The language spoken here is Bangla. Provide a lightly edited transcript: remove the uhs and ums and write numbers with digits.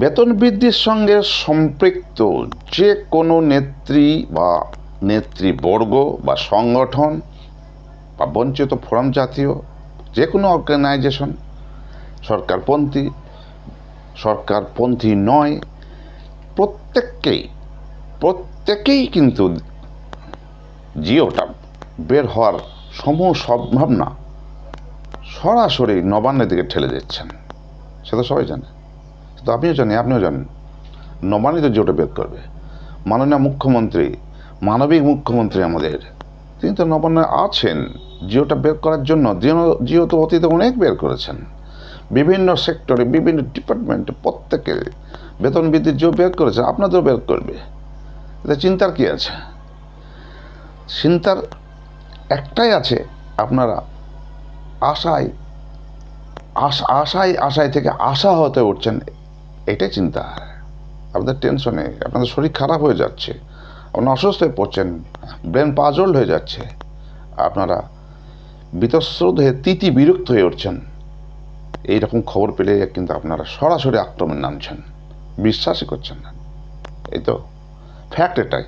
বেতন বৃদ্ধির সঙ্গে সম্পৃক্ত যে কোনো নেত্রী বা নেতৃবর্গ বা সংগঠন বা বঞ্চিত ফোরাম জাতীয় যে কোনো অর্গানাইজেশন, সরকারপন্থী নয়, প্রত্যেকেই কিন্তু জিওটা বের হওয়ার সমূহ সম্ভাবনা সরাসরি নবান্নের দিকে ঠেলে দিচ্ছেন। সেটা সবাই জানে, তো আপনিও জানেন, আপনিও জানেন নবান্নই তো জিওটা বের করবে। মাননীয় মুখ্যমন্ত্রী, মানবিক মুখ্যমন্ত্রী আমাদের, তিনি তো নবান্নে আছেন জিওটা বের করার জন্য। জিও তো অতীতে অনেক বের করেছেন, বিভিন্ন সেক্টরে, বিভিন্ন ডিপার্টমেন্টে, প্রত্যেকে বেতন বৃদ্ধির জিও বের করেছে, আপনাদেরও বের করবে। এতে চিন্তার কি আছে? চিন্তার একটাই আছে, আপনারা আশায় থেকে আশা হতে উঠছেন, এটাই চিন্তা। আপনাদের টেনশনে আপনাদের শরীর খারাপ হয়ে যাচ্ছে, আপনারা অসুস্থ হয়ে পড়ছেন, ব্রেন পাজল্ড হয়ে যাচ্ছে, আপনারা বীতশ্রদ্ধ হয়ে বিরক্ত হয়ে উঠছেন। এইরকম খবর পেলে কিন্তু আপনারা সরাসরি আক্রমণ নামছেন, বিশ্বাসই করছেন না। এই তো ফ্যাক্ট, এটাই।